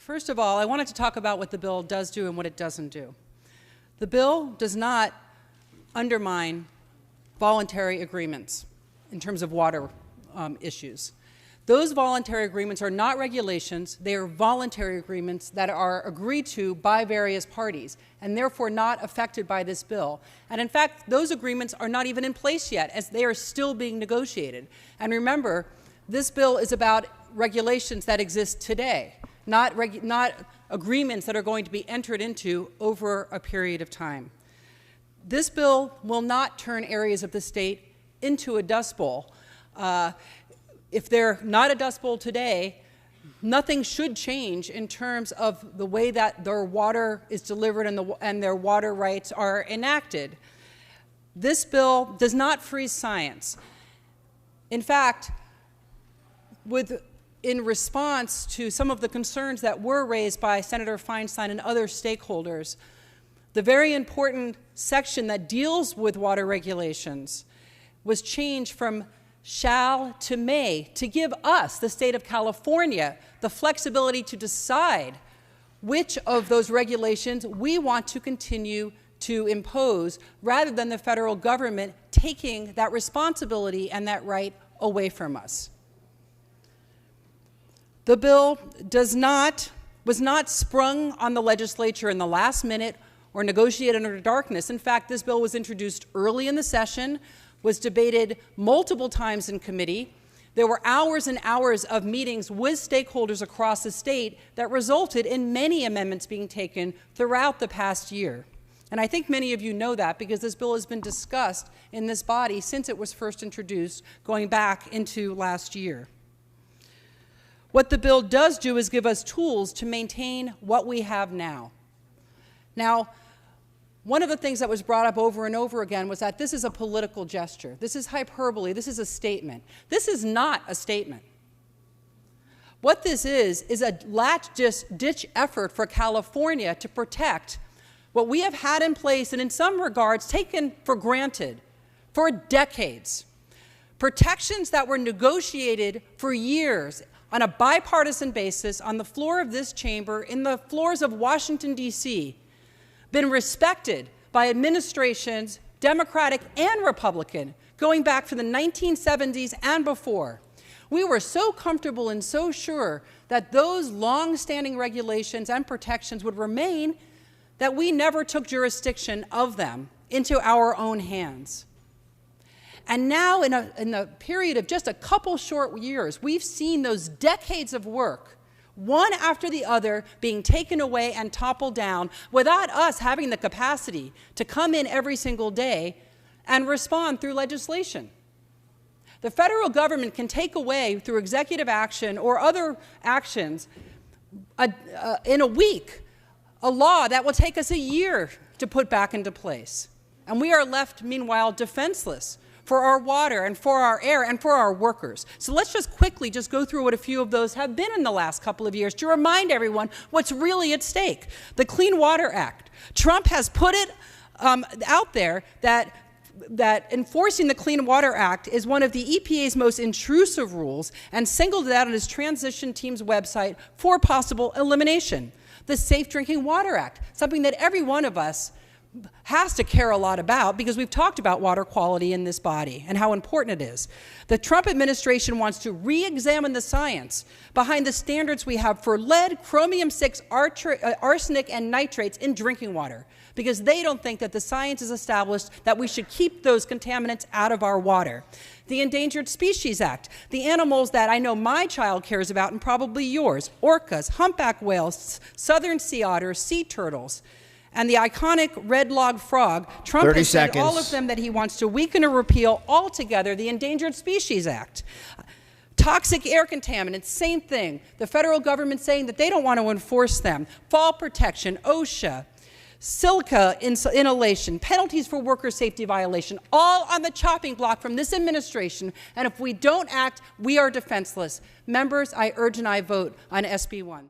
First of all, I wanted to talk about what the bill does do and what it doesn't do. The bill does not undermine voluntary agreements in terms of water issues. Those voluntary agreements are not regulations. They are voluntary agreements that are agreed to by various parties and therefore not affected by this bill. And in fact, those agreements are not even in place yet, as they are still being negotiated. And remember, this bill is about regulations that exist today, not agreements that are going to be entered into over a period of time. This bill will not turn areas of the state into a dust bowl. If they're not a dust bowl today, nothing should change in terms of the way that their water is delivered and their water rights are enacted. This bill does not freeze science. In fact, in response to some of the concerns that were raised by Senator Feinstein and other stakeholders, the very important section that deals with water regulations was changed from shall to may, to give us, the state of California, the flexibility to decide which of those regulations we want to continue to impose, rather than the federal government taking that responsibility and that right away from us. The bill was not sprung on the legislature in the last minute or negotiated under darkness. In fact, this bill was introduced early in the session, was debated multiple times in committee. There were hours and hours of meetings with stakeholders across the state that resulted in many amendments being taken throughout the past year. And I think many of you know that because this bill has been discussed in this body since it was first introduced, going back into last year. What the bill does do is give us tools to maintain what we have now. Now, one of the things that was brought up over and over again was that this is a political gesture. This is hyperbole. This is a statement. This is not a statement. What this is a last-ditch effort for California to protect what we have had in place and in some regards taken for granted for decades. Protections that were negotiated for years on a bipartisan basis on the floor of this chamber, in the floors of Washington, D.C., been respected by administrations, Democratic and Republican, going back to the 1970s and before. We were so comfortable and so sure that those long-standing regulations and protections would remain that we never took jurisdiction of them into our own hands. And now, in the period of just a couple short years, we've seen those decades of work, one after the other, being taken away and toppled down without us having the capacity to come in every single day and respond through legislation. The federal government can take away, through executive action or other actions, in a week, a law that will take us a year to put back into place. And we are left, meanwhile, defenseless for our water and for our air and for our workers. So let's just quickly go through what a few of those have been in the last couple of years to remind everyone what's really at stake. The Clean Water Act. Trump has put it out there that enforcing the Clean Water Act is one of the EPA's most intrusive rules, and singled it out on his transition team's website for possible elimination. The Safe Drinking Water Act, something that every one of us has to care a lot about because we've talked about water quality in this body and how important it is. The Trump administration wants to re-examine the science behind the standards we have for lead, chromium-6, arsenic, and nitrates in drinking water because they don't think that the science is established that we should keep those contaminants out of our water. The Endangered Species Act, the animals that I know my child cares about and probably yours, orcas, humpback whales, southern sea otters, sea turtles, and the iconic red log frog. Trump has said all of them that he wants to weaken or repeal altogether the Endangered Species Act. Toxic air contaminants, same thing. The federal government saying that they don't want to enforce them. Fall protection, OSHA, silica inhalation, penalties for worker safety violation, all on the chopping block from this administration. And if we don't act, we are defenseless. Members, I urge and I vote on SB 1.